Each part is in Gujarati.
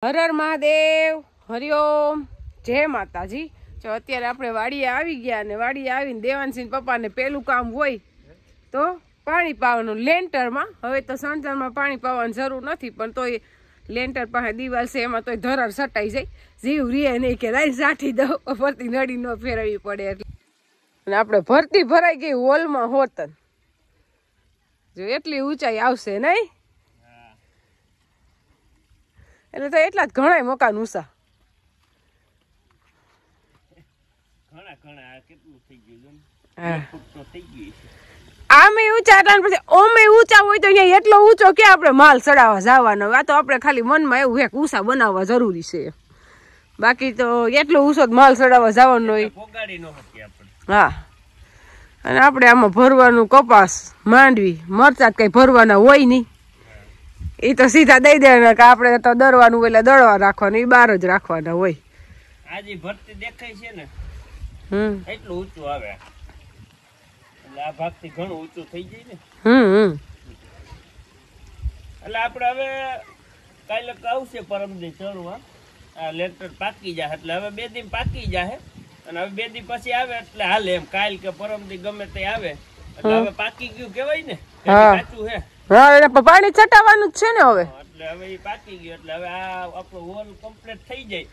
હર હર મહાદેવ, હરિઓમ, જય માતાજી। જો અત્યારે આપણે વાડીએ આવી ગયા ને વાડીએ આવીને દેવાનસિંહ પપ્પાને પેલું કામ હોય તો પાણી પાવાનું લેન્ટરમાં। હવે તો સંચારમાં પાણી પાવાની જરૂર નથી, પણ તોય લેન્ટર પાસે દિવાલ છે એમાં તોય ધરાર સટાઈ જાય, જીવ રે નહીં કે લાઈ સાઠી દઉં, ફરતી નડી ન ફેરવવી પડે એટલે। અને આપણે ભરતી ભરાઈ ગઈ હોલમાં હોતન, જો એટલી ઊંચાઈ આવશે નહીં એટલે તો એટલા જ ઘણા મકાન ઊંચા આમે ઊંચા પછી ઓમે ઊંચા હોય તો અહીંયા એટલો ઊંચો કે આપણે માલ ચડાવવા જવાનો। આ તો આપણે ખાલી મનમાં એવું એક ઊંચા બનાવવા જરૂરી છે, બાકી તો એટલો ઊંચો માલ ચડાવવા જવાનો હોય। હા, અને આપણે આમાં ભરવાનું કપાસ, માંડવી, મરચાં કઈ ભરવાના હોય નહીં, એ તો સીધા દઈ દેવાના કે આપણે તો દરવાનું એટલે દળવા રાખવાનું, એ બહાર જ રાખવાના હોય। આજે ભરતી દેખાય છે ને એટલું ઊંચું આવે એટલે આ ભાગ થી ઘણું ઊંચું થઈ જાય ને। એટલે આપણે હવે કાલે આવશે પરમદી ચડવા, આ લેટર પાકી જાય એટલે હવે 2 દિન પાકી જાય, અને હવે 2 દિન પછી આવે એટલે હાલે એમ। કાલ કે પરમદી ગમે તે આવે એટલે હવે પાકી ગયું કેવાય ને, કાચું હે। હા, એટલે પાણી છટાવવાનું જ છે ને હવે, એટલે હવે એ પાકી ગયું એટલે હવે આ આપણો હોલ કમ્પ્લીટ થઈ જાય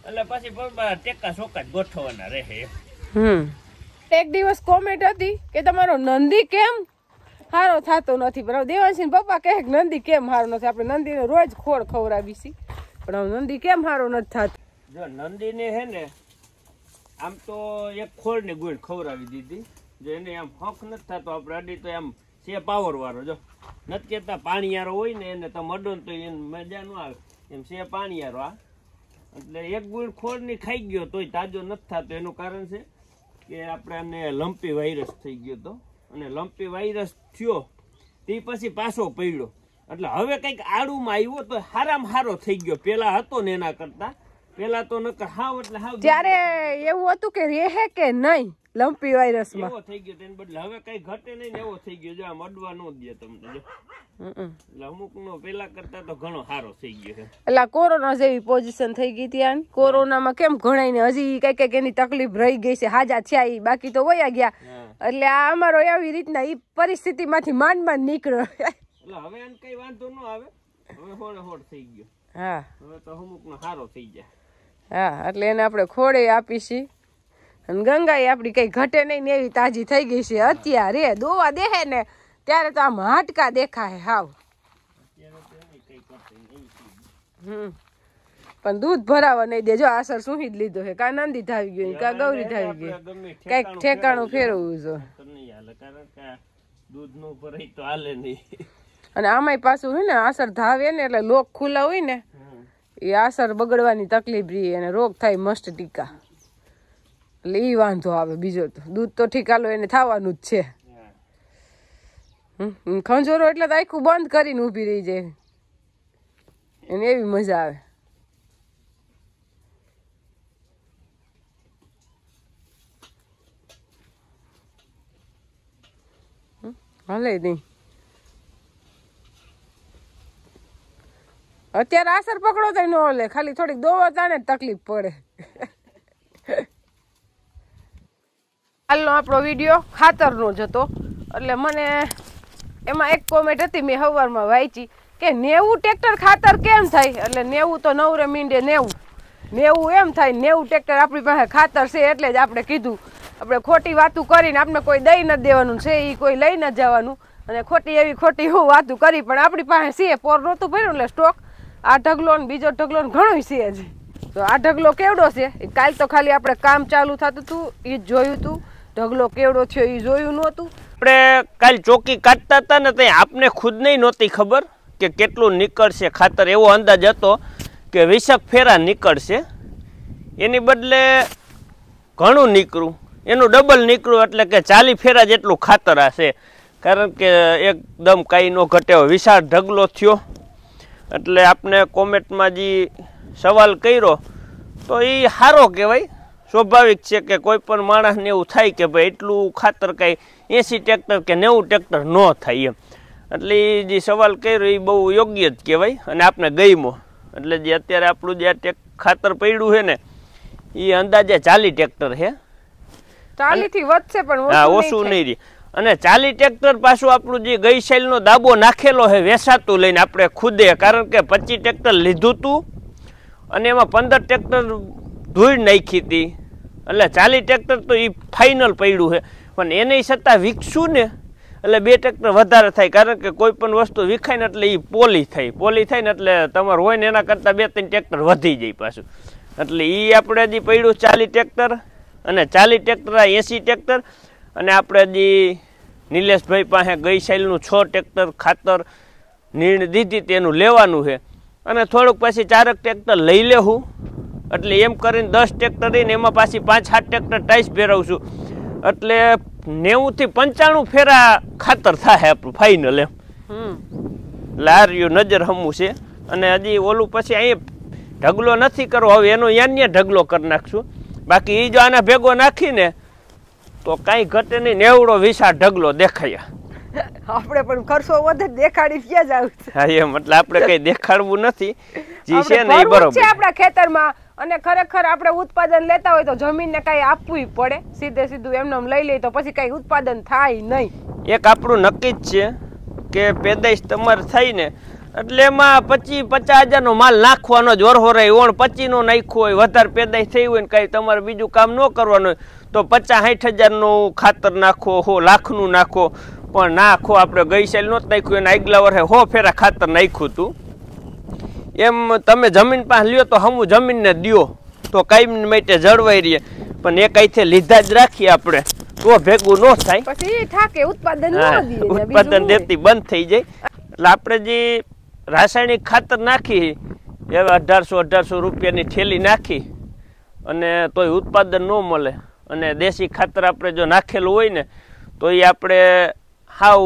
એટલે પછી બરાબર ટેકા સોકા જ ગોઠવવાના રહે। એક દિવસ કોમેન્ટ હતી કે તમારો નંદી કેમ હારો થતો નથી, પણ દેવાનસિંહ પપ્પા કહે કે નંદી કેમ હારો નથી, આપણે નંદીને રોજ ખોળ ખવડાવી છી, પણ નંદી કેમ હારો નથી થતો? જો નંદીને હે ને આમ તો એક ખોળ ને ગુણ ખવડાવી દીધી, જો એને આમ હક નથી થતો આપણે અડી તો આમ છે પાવર વાળો, જો નથી કેતા પાણીયારો હોય ને એને તમે અડો તો એને મજા ન આવે, એમ છે પાણીયારો આ। એટલે એક ગુણ ખોળ ની ખાઈ ગયો તોય તાજો નથી થતો, એનું કારણ છે કે આપણે લંપી વાયરસ થઈ ગયો તો, અને લંપી વાયરસ થયો તે પછી પાછો પડ્યો, એટલે હવે કઈક આડુમાં આવ્યો તો હારામાં હારો થઈ ગયો, પેલા હતો ને એના કરતા પેલા તો નકર હાવ એટલે હાવ ત્યારે એવું હતું કે રહે કે નહીં લંપી વાયરસ માં, એવો થઈ ગયો તેને બદલે હવે કઈ ઘટે નહીં ને એવો થઈ ગયો, જો આમ અડવા ન દે તમને, જો એટલે અમુક નો પેલા કરતા તો ઘણો સારો થઈ ગયો છે। એટલે કોરોના જેવી પોઝિશન થઈ ગઈ ત્યાં, કોરોનામાં કેમ ઘણા ને હજી કઈ કઈક એની તકલીફ રહી ગઈ છે, હાજા થયા ઈ બાકી તો વયા ગયા, એટલે આ અમારો એવી રીતના ઈ પરિસ્થિતિ માંથી માંડ નીકળ્યો, એટલે હવે એને કઈ વાંધો ન આવે, હવે હોડ થઈ ગયો। હા, હવે તો અમુક નો સારો થઈ જાય। હા, એટલે એને આપણે ખોડે આપીશી, અને ગંગાઈ આપડી કઈ ઘટે નહીં ને એવી તાજી થઈ ગઈ છે અત્યારે, દોવા દેહે ને ત્યારે તો આમ હાટકા દેખાય હાવ। પણ દૂધ ભરાવા નહીં દે, જો આસર સુહી જ લીધો છે, કા નંદી ધાવી ગયો કા ગૌરી ધાવી ગઈ, કઈક ઠેકાણું ફેરવવું જો, દૂધ નું ભરાય તો હાલે નહીં। અને આમાંય પાછું હે ને આસર ધાવે ને એટલે લોક ખુલ્લા હોય ને એ આસર બગડવાની તકલીફ રહી અને રોગ થાય મસ્ત ટીકા, એટલે ઈ વાંધો આવે, બીજો તો દૂધ તો ઠીક હાલો એને થવાનું જ છે। ખંજોરો એટલે તો આખું બંધ કરીને ઉભી રહી જાય, એને એવી મજા આવે। હાલે નહીં અત્યારે આસર પકડો તો ન લે, ખાલી થોડીક દોવા તાને તકલીફ પડે। હાલનો આપણો વિડીયો ખાતરનો જ હતો, એટલે મને એમાં એક કોમેન્ટ હતી મેં સવારમાં વાંચી કે 90 ટ્રેક્ટર ખાતર કેમ થાય, એટલે 90 તો નવરે મીંડે 90 એમ થાય, 90 ટ્રેક્ટર આપણી પાસે ખાતર છે એટલે જ આપણે કીધું, આપણે ખોટી વાતું કરીને આપણે કોઈ દઈ નથી દેવાનું છે, એ કોઈ લઈ ન જવાનું, અને ખોટી એવી ખોટી હું વાતું કરી, પણ આપણી પાસે છે પોર નહોતું ભર્યું એટલે સ્ટોક, આ ઢગલો ને બીજો ઢગલો ને ઘણું છે જ, તો આ ઢગલો કેવડો છે કાલ તો ખાલી આપણે કામ ચાલુ થતું હતું એ જ જોયું હતું, ઢગલો કેવડો થયો એ જોયું નહોતું। આપણે કાલ ચોકી કાઢતા હતા ને ત્યાં આપને ખુદ નહીં નહોતી ખબર કે કેટલું નીકળશે ખાતર, એવો અંદાજ હતો કે 20 ફેરા નીકળશે, એની બદલે ઘણું નીકળ્યું, એનું ડબલ નીકળ્યું, એટલે કે 40 ફેરા જેટલું ખાતર હશે, કારણ કે એકદમ કાંઈ ન ઘટે વિશાળ ઢગલો થયો। એટલે આપને કોમેન્ટમાં જે સવાલ કર્યો તો એ સારો કહેવાય, સ્વાભાવિક છે કે કોઈ પણ માણસને એવું થાય કે ભાઈ એટલું ખાતર કાંઈ 80 ટ્રેક્ટર કે 90 ટ્રેક્ટર ન થાય એમ, એટલે જે સવાલ કર્યો એ બહુ યોગ્ય જ કહેવાય અને આપણે ગમ્યો। એટલે જે અત્યારે આપણું જે ખાતર પડ્યું છે ને એ અંદાજે 40 ટ્રેક્ટર છે. 40 થી વધશે પણ હા ઓછું નહીં રહી. અને 40 ટ્રેક્ટર પાછું આપણું જે ગઈ સાલનો દાબો નાખેલો છે વેસાતું લઈને આપણે ખુદે, કારણ કે 25 ટ્રેક્ટર લીધું હતું અને એમાં 15 ટ્રેક્ટર ધૂળ નાખી હતી, એટલે 40 ટ્રેક્ટર તો એ ફાઇનલ પડ્યું છે. પણ એને છતાં વીકશું ને એટલે 2 ટ્રેક્ટર વધારે થાય, કારણ કે કોઈ પણ વસ્તુ વિખાય ને એટલે એ પોલી થાય ને એટલે તમારે હોય ને એના કરતાં 2-3 ટ્રેક્ટર વધી જાય પાછું. એટલે એ આપણે હજી પડ્યું 40 ટ્રેક્ટર અને 40 ટ્રેક્ટર 80 ટ્રેક્ટર. અને આપણે હજી નિલેશભાઈ પાસે ગઈ સાલનું 6 ટ્રેક્ટર ખાતર નીણ દીધી તેનું લેવાનું છે. અને થોડુંક પછી 4 ટ્રેક્ટર લઈ લેવું, એટલે એમ કરીને 10 ટ્રેક્ટર રહીને એમાં પાછી 5-7 ટ્રેક્ટર ટાઈસ ફેરવશું, એટલે 90 થી 95 ફેરા ખાતર થાય આપણું ફાઇનલ એમ. લાર્યું નજર હમું છે. અને હજી ઓલું પછી અહીં ઢગલો નથી કરવો, હવે એનો યાન્ય ઢગલો કરી નાખશું. બાકી એ જો આના ભેગો નાખીને તો કાંઈ ઘટે નહીં, 90 વિશાળ ઢગલો દેખાયા. આપણે પણ ખર્ચો વધે દેખાડી ક્યાં જાવ. હા એમ, એટલે આપણે કઈ દેખાડવું નથી, જે છે ને એ બરોબર છે આપણા ખેતરમાં. અને ખરેખર આપણે ઉત્પાદન લેતા હોય તો જમીનને કઈ આપવું પડે, સીધું એમને લઈ લઈએ તો પછી કઈ ઉત્પાદન થાય નહીં. એક આપણું નક્કી જ છે કે પેદાઈશ તમારે થાય ને એટલે એમાં 25-50 હજારનો માલ નાખવાનો જ વરહોરાય. 25 નો નાખ્યો હોય, વધારે પેદાઈશ થઈ હોય ને કઈ તમારે બીજું કામ ન કરવાનું હોય તો 50-60 હજારનું ખાતર નાખો, 100 લાખનું નાખો. પણ નાખો આપણે ગઈ સાલ નહોતું નાખ્યું, એને આગલા વર્ષે 100 ફેરા ખાતર નાખ્યું હતું. એમ તમે જમીન પાસે લ્યો તો હમું જમીનને દ્યો તો કાયમ માટે જળવાઈ રહીએ. પણ એક અહીંથી લીધા જ રાખીએ આપણે તો ભેગું ન થાય, પછી ઠાકે ઉત્પાદન ઉત્પાદન દેતી બંધ થઈ જાય. એટલે આપણે જે રાસાયણિક ખાતર નાખી એવા 1800 રૂપિયાની થેલી નાખી અને તોય ઉત્પાદન ન મળે. અને દેશી ખાતર આપણે જો નાખેલું હોય ને તો એ આપણે હાવ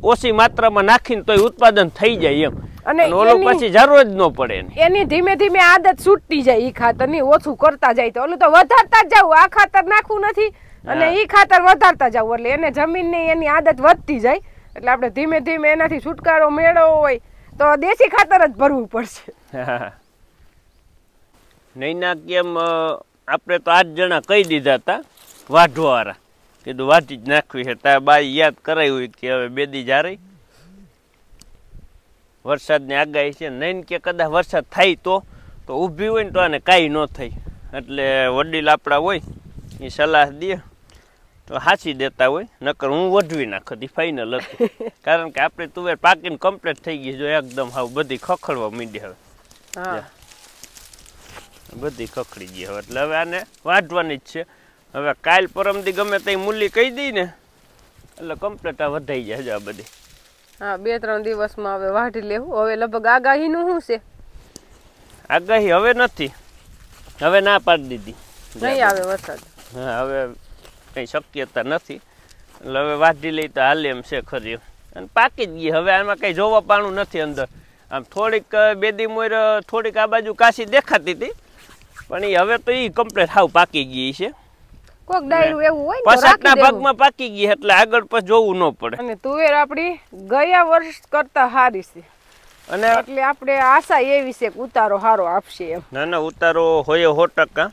ઓછી માત્રામાં નાખીને તોય ઉત્પાદન થઈ જાય એમ. અને ઓલું પછી જરૂર જ ન પડે એની ધીમે ધીમે આદત છૂટતી જાય. ઈ ખાતર ની ઓછું કરતા જાય તો ઓલું તો વધારતા જ જાવ, આ ખાતર નાખવું નથી અને ઈ ખાતર વધારતા જાવ, એટલે એને જમીન ની એની આદત વધતી જાય. એટલે આપણે ધીમે ધીમે એનાથી છુટકારો મેળવવો હોય તો દેશી ખાતર જ ભરવું પડશે. નૈના કેમ આપણે તો 8 જણા કહી દીધા હતા વાઢવાવાળા, કીધું વાઢી જ નાખવી છે. તારે બાઈ યાદ કરાવ્યું કે હવે 2 દી જારી વરસાદની આગાહી છે, નહીં કે કદાચ વરસાદ થાય તો ઊભી હોય ને તો આને કાંઈ ન થાય. એટલે વડીલ આપણા હોય એ સલાહ દે તો હાંસી દેતા હોય, નકર હું વઢવી નાખતી ફાઇનલ હતી. કારણ કે આપણે તુવેર પાકીને કમ્પ્લીટ થઈ ગઈ, જો એકદમ હાવ બધી ખખડવા માંડી હવે, બધી ખખડી ગઈ હવે. એટલે હવે આને વાઢવાની જ છે. હવે કાલ પરમદી ગમે તે મૂલી કહી દઈ ને એટલે કમ્પ્લીટ આ વધાઈ જાય આ બધી. હા 2-3 દિવસમાં હવે વાઢી લેવું. હવે લગભગ આગાહીનું શું છે? આગાહી હવે નથી, હવે ના પાડી દીધી, નહીં આવે વરસાદ. હા હવે કઈ શક્યતા નથી, એટલે હવે વાઢી લઈ તો હાલે એમ છે ખરી. અને પાકી જ ગઈ હવે, આમાં કઈ જોવા પાણું નથી અંદર. આમ થોડીક 2 દી મોર થોડીક આ બાજુ કાશી દેખાતી હતી, પણ એ હવે તો એ કમ્પ્લીટ હાવ પાકી ગઈ છે. કોક ડાયરું એવું હોય ને પછાતના ભાગમાં પાકી ગઈ એટલે આગળ પછી જોવું ન પડે. અને તુવેર આપણી ગયા વર્ષ કરતા સારી છે, અને એટલે આપણે આશા એવી છે કે ઉતારો સારો આપશે એમ. ના ના ઉતારો હોય 100%.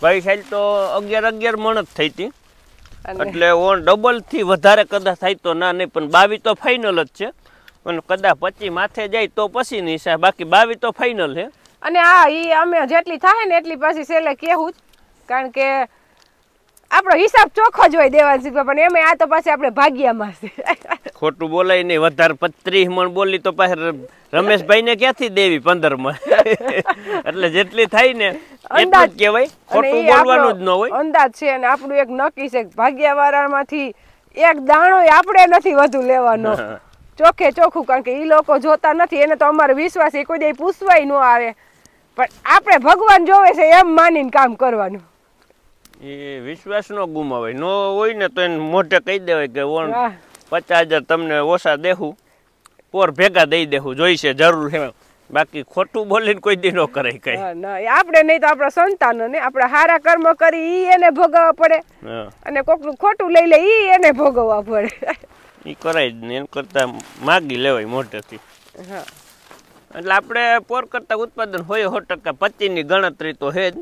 ભાઈ સાહેબ તો 11 મણ જ થઈ હતી, એટલે ઓન ડબલ થી વધારે કદાચ થાય તો ના નહીં, પણ 22 તો ફાઇનલ જ છે. અને કદાચ 25 માથે જાય તો પછી નહીં સાહેબ, બાકી 22 તો ફાઇનલ છે. અને હા ઈ અમે જેટલી થાય ને એટલી પાછી છેલ્લે કેવું જ, કારણ કે આપણો હિસાબ ચોખ્ખો જ હોય દેવાંશી, પણ એમાં આ તો પાછી આપણે ભાગ્યામાં છે. ખોટું બોલાય નહીં, વધારે 30 મણ બોલી તો પાછી રમેશભાઈ ને ક્યાંથી દેવી 15 મણ. એટલે જેટલી થાય ને એટલું જ કહેવાય, ખોટું બોલવાનું જ ન હોય. અંદાજ છે અને આપણું એક નક્કી છે ભાગ્યાવાળામાંથી એક દાણો આપણે નથી વધુ લેવાનો, ચોખ્ખે ચોખ્ખું. કારણ કે એ લોકો જોતા નથી, એને તો અમારો વિશ્વાસ એ કોઈ દે પૂછવાય ન આવે, પણ આપણે ભગવાન જોવે છે એમ માનીને કામ કરવાનું. એ વિશ્વાસ નો ગુમાવાય, નો હોય ને તો એને મોઢે કહી દેવાય કે 50,000 તમને ઓછા દેવું, પોર ભેગા દઈ દેવું જોઈશે જરૂર છે. બાકી ખોટું બોલીને કોઈ દી ન કરાય કઈ. આપણે નહીં તો આપણા સંતાનો ને આપણે સારા કર્મ કરી ઈ એને ભોગવવા પડે, અને કોકનું ખોટું લઈ લે ઈ એને ભોગવવા પડે. ઈ કરાય જ નહીં, એમ કરતા માગી લેવાય મોઢેથી. એટલે આપણે પોર કરતાં ઉત્પાદન હોય 100% 25ની ગણતરી તો છે જ.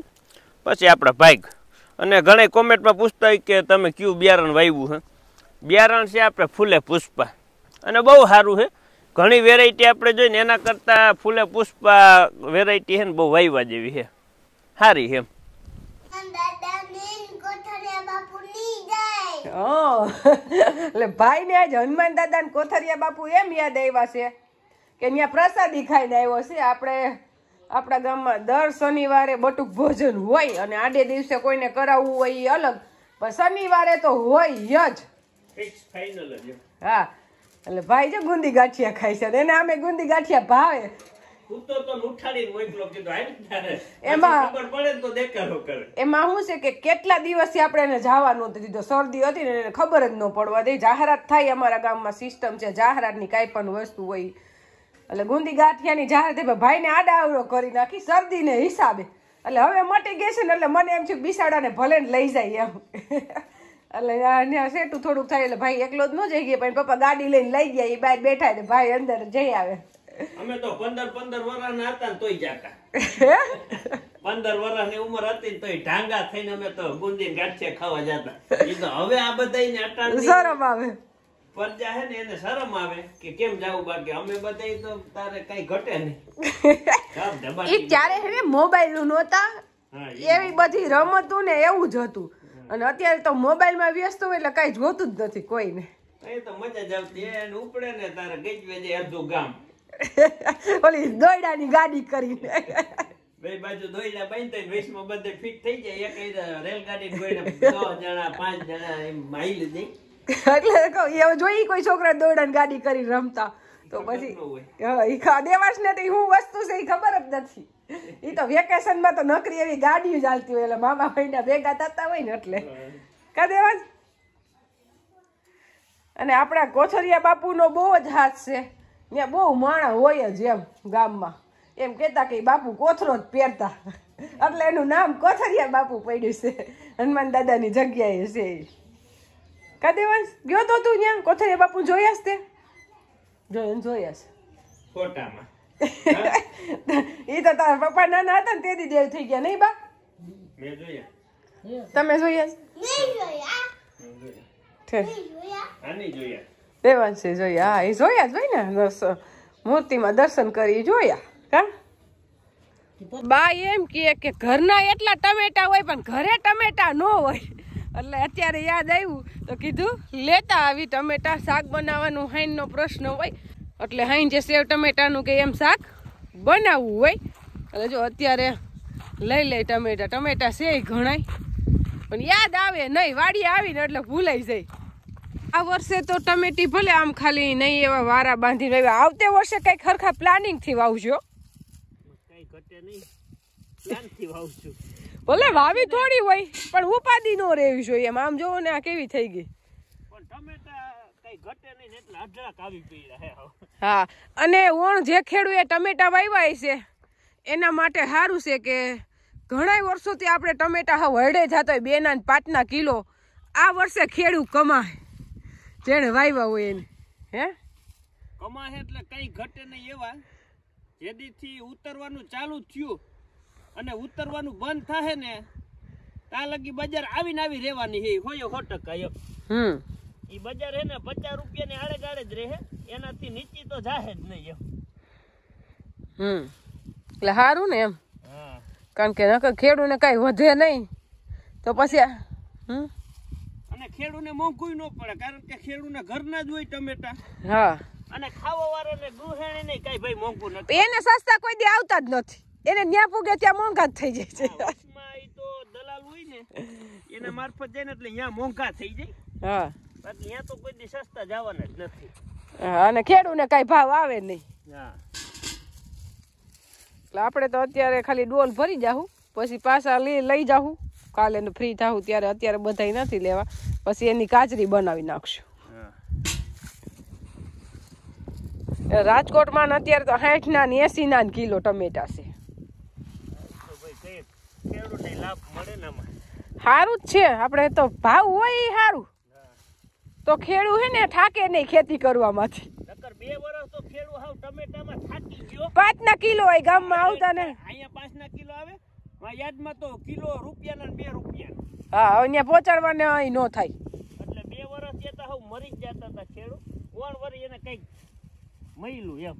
પછી આપણા ભાગ અને ઘણા કોમેન્ટમાં પૂછતા હોય કે તમે કયું બિયારણ વાવ્યું છે. બિયારણ છે આપણે ફૂલે પુષ્પા અને બહુ સારું છે. ઘણી વેરાયટી આપણે જોઈને એના કરતાં ફૂલે પુષ્પા વેરાયટી છે ને બહુ વાવ્યા જેવી છે, સારી છે એમ. એટલે ભાઈ ને આજ હનુમાન દાદા ને કોથરિયા બાપુ એમ યાદ આવ્યા છે કે ત્યાં પ્રસાદી ખાઈને આવ્યો છે. આપણે આપણા ગામમાં દર શનિવારે બટુક ભોજન હોય અને આડે દિવસે કોઈને કરાવવું હોય એ અલગ, પણ શનિવારે તો હોય જ. હા, એટલે ભાઈ જો ગુંદી ગાંઠિયા ખાય છે એને અમે ગુંદી ગાંઠિયા ભાવે. એમાં શું છે કે કેટલા દિવસથી આપણે એને જવા નહોતું દીધો, શરદી હતી ને એને ખબર જ ન પડવા દે. જાહેરાત થાય અમારા ગામમાં સિસ્ટમ છે જાહેરાતની, કાંઈ પણ વસ્તુ હોય એટલે ગુંદી ગાંઠિયાની જાહેરાત ભાઈને આડાવડો કરી નાખી શરદીને હિસાબે. એટલે હવે મટી ગઈ છે ને એટલે મને એમ છે બિસાડાને ભલે ને લઈ જાય એમ. એટલે સેટું થોડુંક થાય એટલે ભાઈ એકલો જ ન જઈ ગયા, પણ પપ્પા ગાડી લઈને લઈ ગયા, એ બહાર બેઠા એટલે ભાઈ અંદર જઈ આવે. અમે તો 15 વર્ષના હતા ને તોય જાતા. 15 વર્ષની ઉંમર હતી ને તોય ઢાંગા થઈને અમે તો ગુંદી ગાંઠિયા ખાવા જતા. એ તો હવે આ બધાને અટાણ શરમ આવે, પરજા હે ને એને શરમ આવે કે કેમ જાવું, બાકી અમે બધા તો તારે કઈ ઘટે નહીં. ઈ ત્યારે હે મોબાઈલ નહોતા, એવી બધી રમતું ને એવું જ હતું. અને અત્યારે તો મોબાઈલ માં વ્યસ્ત હોય એટલે કઈ જોતું જ નથી કોઈને. એ તો મજા જ આવતી. એને ઉપડે ને તારે ગઈ જે અડધું ગામ ઓલી દોયડાની ગાડી કરીને બે બાજુ દોયડા બાંધતા વેશમાં બધે ફિટ થઈ જાય. એક રેલગાડી દોયડા 10 જણા 5 જણા એમ માઈલ દે. એટલે કહું એવું જોઈ કોઈ છોકરા દોયડાની ગાડી કરી રમતા તો પછી દેવાશ ને તો શું વસ્તુ છે એ ખબર જ નથી. એ તો વેકેશન માં તો નકરી એવી ગાડીઓ ચાલતી હોય એટલે મામા ભાઈના ભેગા થતા હોય ને એટલે કા દેવાશ. અને આપણા કોથરિયા બાપુ નો બહુ જ હાથ છે, ત્યાં બહુ માણા હોય જ એમ ગામમાં. એમ કેતા કે બાપુ કોથરો જ પહેરતા એટલે એનું નામ કોથરિયા બાપુ પડ્યું છે, હનુમાન દાદાની જગ્યાએ છે. કા દેવાંશ ગયો તો તું ત્યાં કોથરિયા બાપુ જોયા છે? જોયા છે ફોટામાં. એ તો તારા પપ્પા નાના હતા ને તેથી દેવ થઈ ગયા નહીં બા? મેં જોયા. તમે જોયા? દેવાંશે જોયા. હા એ જોયા જ હોય ને, મૂર્તિમાં દર્શન કરી જોયા. કા બા એમ કે ઘરના એટલા ટમેટા હોય પણ ઘરે ટમેટા ન હોય એટલે અત્યારે યાદ આવ્યું તો કીધું લેતા આવી ટમેટા. શાક બનાવવાનું હાઈનનો પ્રશ્ન હોય એટલે હાઈન જે સેવ ટમેટાનું કે એમ શાક બનાવવું હોય એટલે જો અત્યારે લઈ લે ટમેટા. ટમેટા છે ઘણાય પણ યાદ આવે નહીં, વાડીએ આવીને એટલે ભૂલાઈ જાય. આ વર્ષે તો ટમેટી ભલે આમ ખાલી નહીં એવા વારા બાંધીને આવ્યા, આવતે વર્ષે કઈ ખરખા પ્લાનિંગ થી વાવજો. કઈ ઘટે નહીં, પ્લાન થી વાવશું. ભલે વાવી થોડી હોય પણ ઉપાધિ નો રહેવી જોઈએ. એમ આમ જોવો ને આ કેવી થઈ ગઈ. પણ ટમેટા કઈ ઘટે નહીં એટલે અઢળક આવી પીડા હે. હા, અને ઓણ જે ખેડૂએ ટમેટા વાવ્યા છે એના માટે સારું છે કે ઘણા વર્ષોથી આપણે ટમેટા હરડે જતા હોય 2 ના 5 ના કિલો. આ વર્ષે ખેડૂત કમાય જેને વાવ્યા હોય એને. હે કમાય એટલે કઈ ઘટે નહીં એવા. જેદીથી ઉતરવાનું ચાલુ થયું અને ઉતરવાનું બંધ થાય ને ત્યાં લગી બજાર આવીને આવી રહેવાની હે. હોય 100% એમ. ઈ બજાર હે ને 50 રૂપિયાની આડે ગાડે જ રહે, એનાથી નીચી તો જાહે જ નહીં એમ. એટલે સારું ને એમ. કારણ કે નકર ખેડૂને કઈ વધે નહીં તો પછી અને ખેડૂને મોંઘું ન પડે કારણ કે ખેડૂને ઘરના જ હોય ટમેટા. હા, અને ખાવા વાળાને ગૃહિણી નહીં કઈ ભાઈ મોંઘું નથી. એને સસ્તા કોઈ દી આવતા જ નથી, એને ન્યા પૂગે ત્યાં મોંઘા જ થઈ જાય છે. ઈ તો દલાલ હોય ને એના મારફત જાય ને એટલે અહીંયા મોંઘા થઈ જાય. હા, બાકી અહીંયા તો કોઈ દી સસ્તા જવાના જ નથી. અને ખેડૂને કઈ ભાવ આવે નહીં. હા, એટલે આપણે તો અત્યારે ખાલી ડોલ ભરી જાહું, પછી પાછા લઈ જાહું કાલે ફ્રી થાવું ત્યારે. અત્યારે બધાય નથી લેવા, પછી એની કાચરી બનાવી નાખશું. રાજકોટમાં અત્યારે તો 60 ના 80 ના કિલો ટમેટા છે. સારું જ છે, આપણે તો ભાવ હોય એ સારું તો ખેડૂ હે ને થાકે નહીં ખેતી કરવામાંથી. 2 વર્ષ તો ખેડૂ હાવ ટમેટામાં થાકી ગયો 5 કિલો હોય ગામમાં આવતા ને. અહીંયા 5 કિલો આવે યાદમાં તો કિલો રૂપિયાના ને 2 રૂપિયા. હા અહીંયા પહોંચાડવાને અહીં નો થાય. એટલે 2 વર્ષ જતા હવે મરી જ જતા હતા ખેડૂત. 1 વર્ષ એને કઈક મયલું એમ.